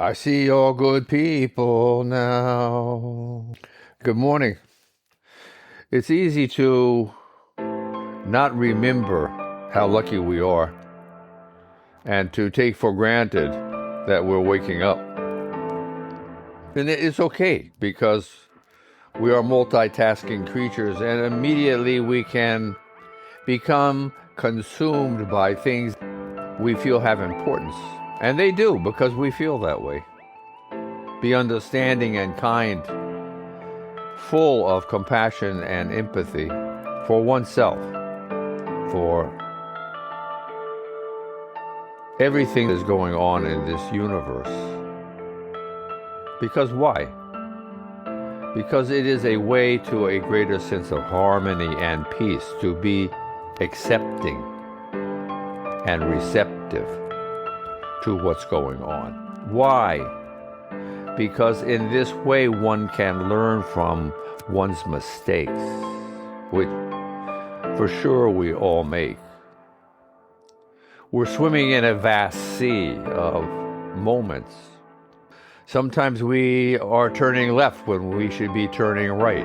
I see all good people now. Good morning. It's easy to not remember how lucky we are and to take for granted that we're waking up. And it's okay because we are multitasking creatures and immediately we can become consumed by things we feel have importance. And they do because we feel that way. Be understanding and kind, full of compassion and empathy for oneself, for everything that's going on in this universe. Because why? Because it is a way to a greater sense of harmony and peace, to be accepting and receptive to what's going on. Why? Because in this way one can learn from one's mistakes, which for sure we all make. We're swimming in a vast sea of moments. Sometimes we are turning left when we should be turning right.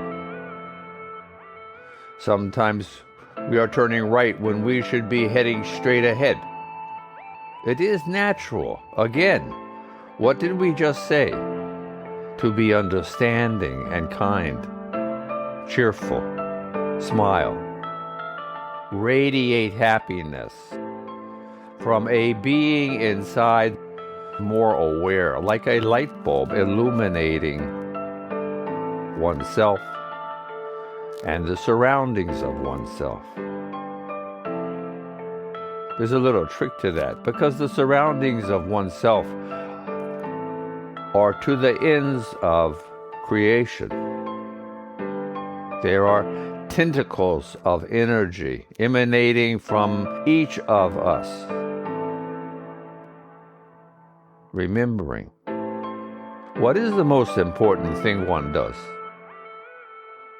Sometimes we are turning right when we should be heading straight ahead. It is natural. Again, what did we just say? To be understanding and kind, cheerful, smile, radiate happiness from a being inside more aware, like a light bulb illuminating oneself and the surroundings of oneself. There's a little trick to that, because the surroundings of oneself are to the ends of creation. There are tentacles of energy emanating from each of us. Remembering, what is the most important thing one does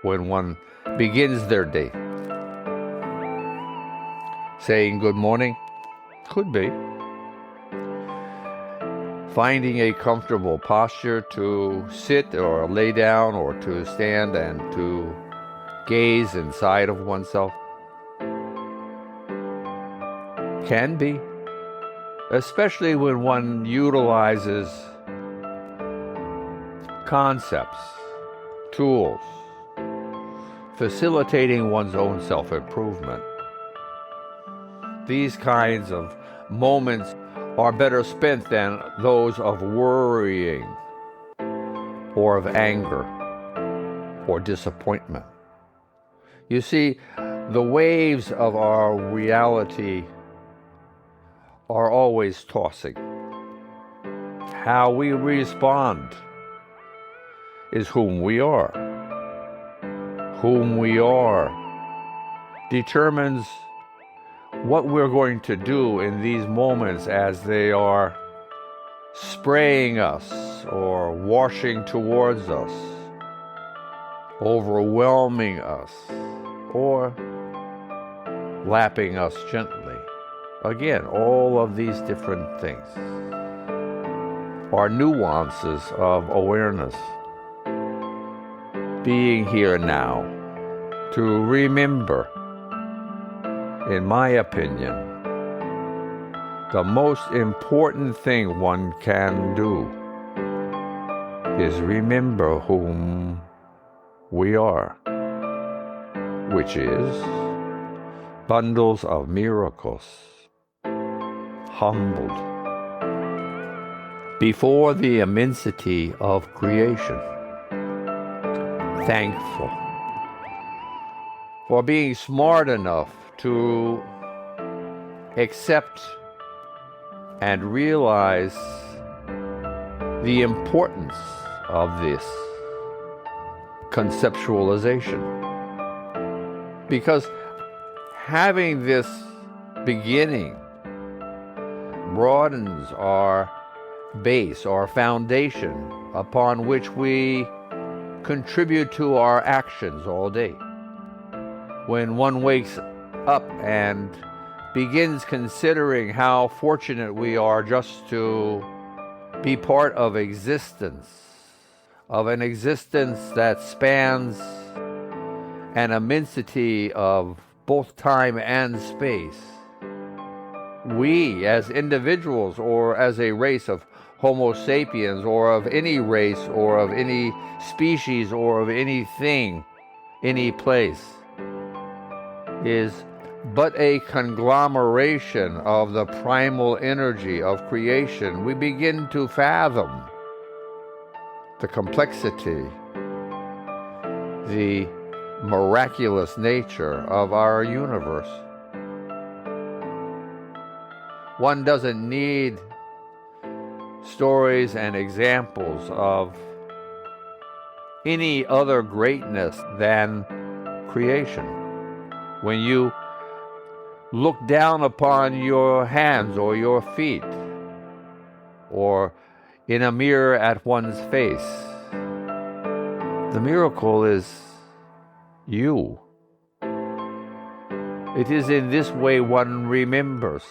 when one begins their day? Saying good morning? Could be. Finding a comfortable posture to sit or lay down or to stand and to gaze inside of oneself? Can be. Especially when one utilizes concepts, tools, facilitating one's own self-improvement. These kinds of moments are better spent than those of worrying or of anger or disappointment. You see, the waves of our reality are always tossing. How we respond is whom we are. Whom we are determines what we're going to do in these moments as they are spraying us or washing towards us, overwhelming us, or lapping us gently. Again, all of these different things are nuances of awareness. Being here now, to remember, in my opinion, the most important thing one can do is remember whom we are, which is bundles of miracles, humbled before the immensity of creation, thankful for being smart enough to accept and realize the importance of this conceptualization. Because having this beginning broadens our base, our foundation, upon which we contribute to our actions all day. When one wakes up and begins considering how fortunate we are just to be part of existence, of an existence that spans an immensity of both time and space. We, as individuals or as a race of Homo sapiens, or of any race, or of any species, or of anything, any place, is but a conglomeration of the primal energy of creation. We begin to fathom the complexity, the miraculous nature of our universe. One doesn't need stories and examples of any other greatness than creation. When you look down upon your hands or your feet, or in a mirror at one's face, the miracle is you. It is in this way one remembers.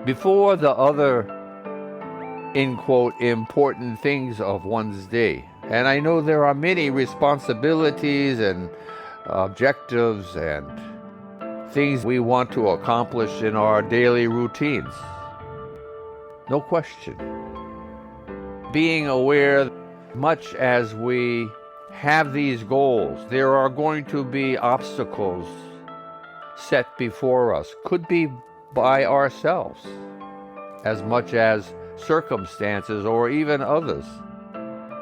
Before the other, in quote, important things of one's day. And I know there are many responsibilities and objectives and things we want to accomplish in our daily routines. No question. Being aware, much as we have these goals, there are going to be obstacles set before us. Could be by ourselves, as much as circumstances or even others.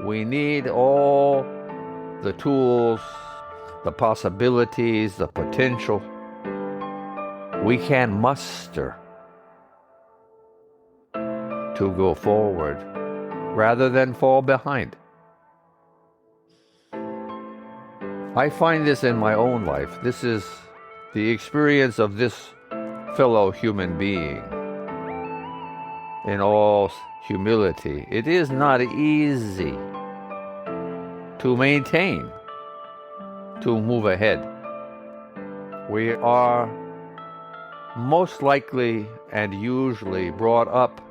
We need all the tools, the possibilities, the potential we can muster to go forward rather than fall behind. I find this in my own life. This is the experience of this fellow human being. In all humility, it is not easy to maintain, to move ahead. We are most likely and usually brought up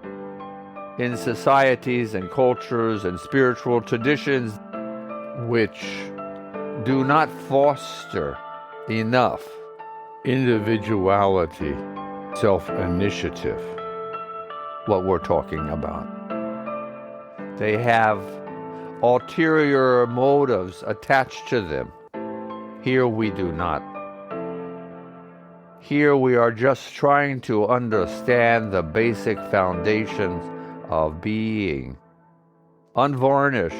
in societies and cultures and spiritual traditions which do not foster enough individuality, self-initiative, what we're talking about. They have ulterior motives attached to them. Here we do not. Here we are just trying to understand the basic foundations of being, unvarnished,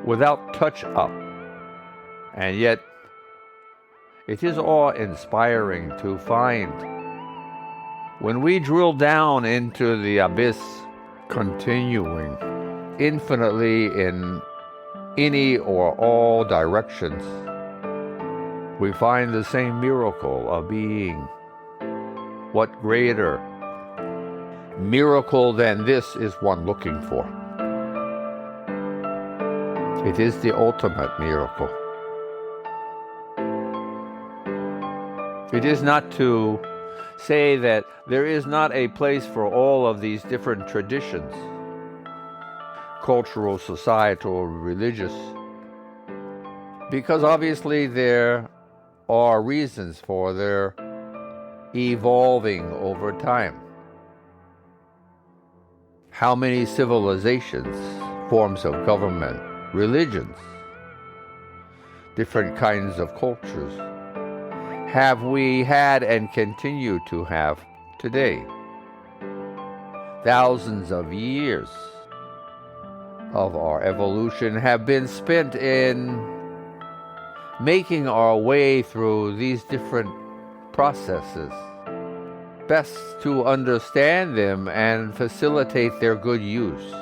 without touch-up. And yet, it is awe-inspiring to find, when we drill down into the abyss, continuing infinitely in any or all directions, we find the same miracle of being. What greater miracle than this is one looking for? It is the ultimate miracle. It is not to say that there is not a place for all of these different traditions, cultural, societal, religious, because obviously there are reasons for their evolving over time. How many civilizations, forms of government, religions, different kinds of cultures have we had and continue to have today? Thousands of years of our evolution have been spent in making our way through these different processes, best to understand them and facilitate their good use.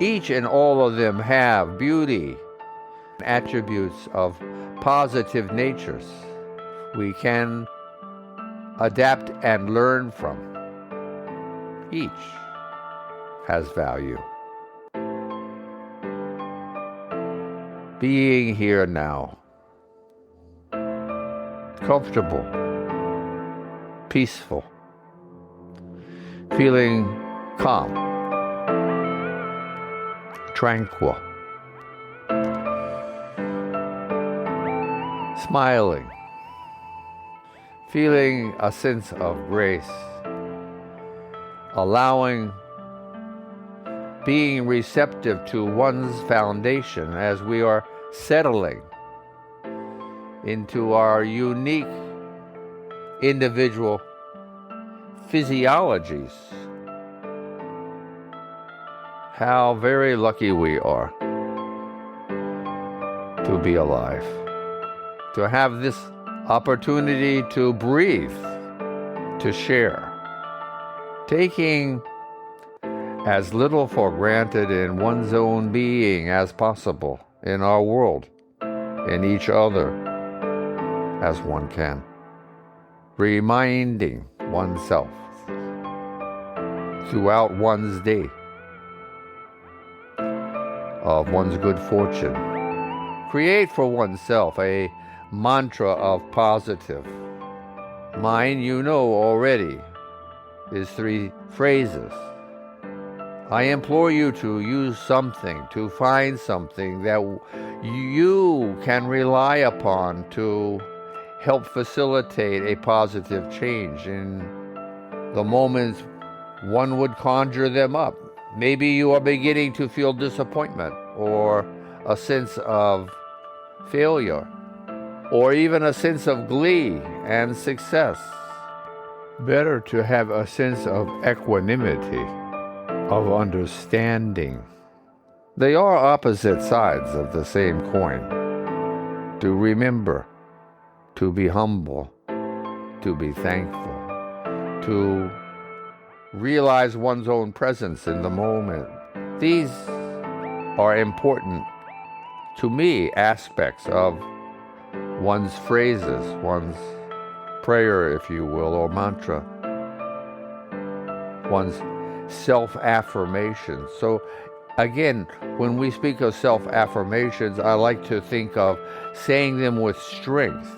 Each and all of them have beauty, attributes of positive natures we can adapt and learn from. Each has value. Being here now, comfortable, peaceful, feeling calm, tranquil, smiling, feeling a sense of grace, allowing, being receptive to one's foundation as we are settling into our unique individual physiologies. How very lucky we are to be alive, to have this opportunity to breathe, to share, taking as little for granted in one's own being as possible in our world, in each other as one can, reminding oneself throughout one's day of one's good fortune. Create for oneself a mantra of positive. Mine, you know already, is 3 phrases. I implore you to use something, to find something that you can rely upon to help facilitate a positive change in the moments one would conjure them up. Maybe you are beginning to feel disappointment or a sense of failure or even a sense of glee and success. Better to have a sense of equanimity, of understanding. They are opposite sides of the same coin. To remember, to be humble, to be thankful, to realize one's own presence in the moment. These are important, to me, aspects of one's phrases, one's prayer, if you will, or mantra, one's self-affirmations. So again, when we speak of self-affirmations, I like to think of saying them with strength.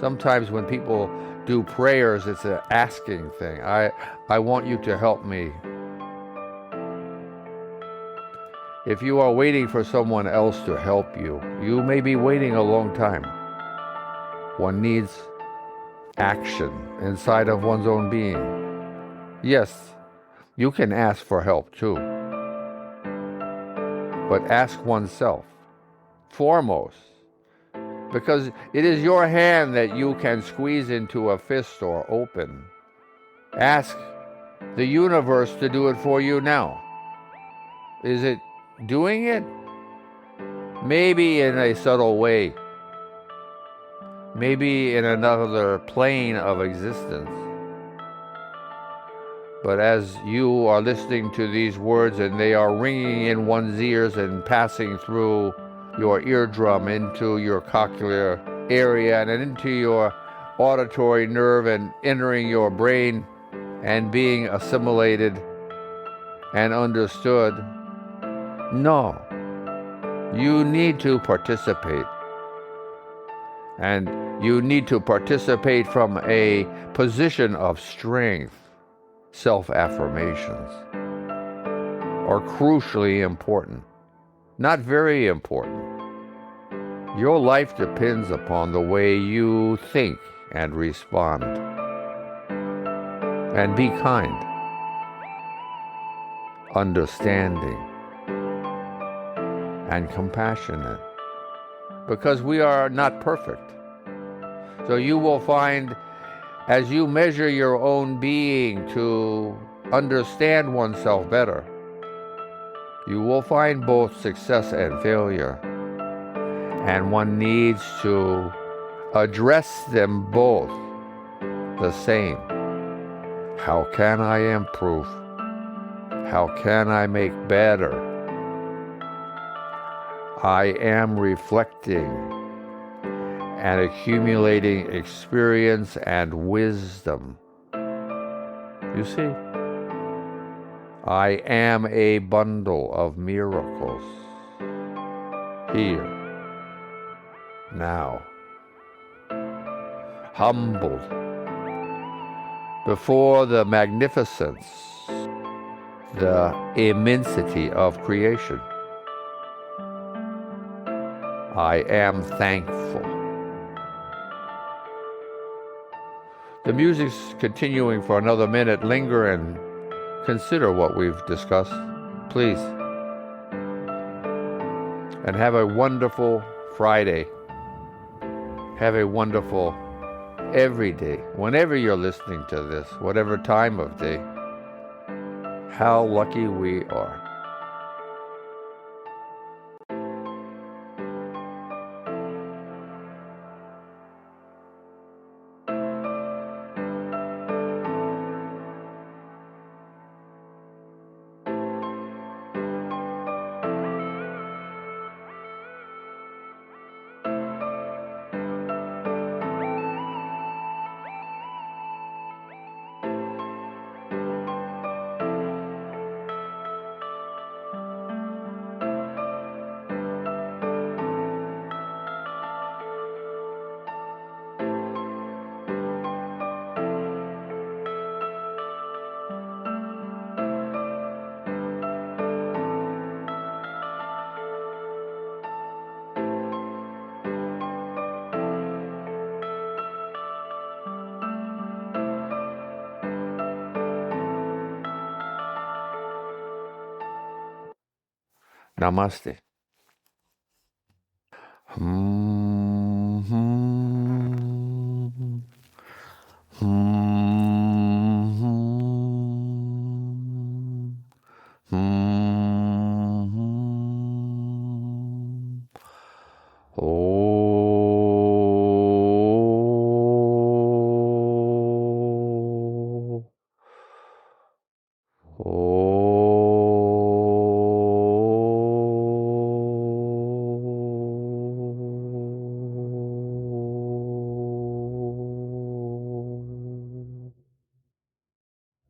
Sometimes when people do prayers, it's an asking thing. I want you to help me. If you are waiting for someone else to help you, you may be waiting a long time. One needs action inside of one's own being. Yes, you can ask for help too, but ask oneself foremost, because it is your hand that you can squeeze into a fist or open. Ask the universe to do it for you now. Is it doing it? Maybe in a subtle way. Maybe in another plane of existence. But as you are listening to these words and they are ringing in one's ears and passing through your eardrum into your cochlear area and into your auditory nerve and entering your brain and being assimilated and understood, no, you need to participate. And you need to participate from a position of strength. Self-affirmations are crucially important, not very important. Your life depends upon the way you think and respond. And be kind, understanding, and compassionate, because we are not perfect. So you will find, as you measure your own being to understand oneself better, you will find both success and failure. And one needs to address them both the same. How can I improve? How can I make better? I am reflecting and accumulating experience and wisdom. You see, I am a bundle of miracles here, now, humbled before the magnificence, the immensity of creation. I am thankful. The music's continuing for another minute. Linger and consider what we've discussed, please. And have a wonderful Friday. Have a wonderful every day, whenever you're listening to this, whatever time of day. How lucky we are. Namaste. Hmm.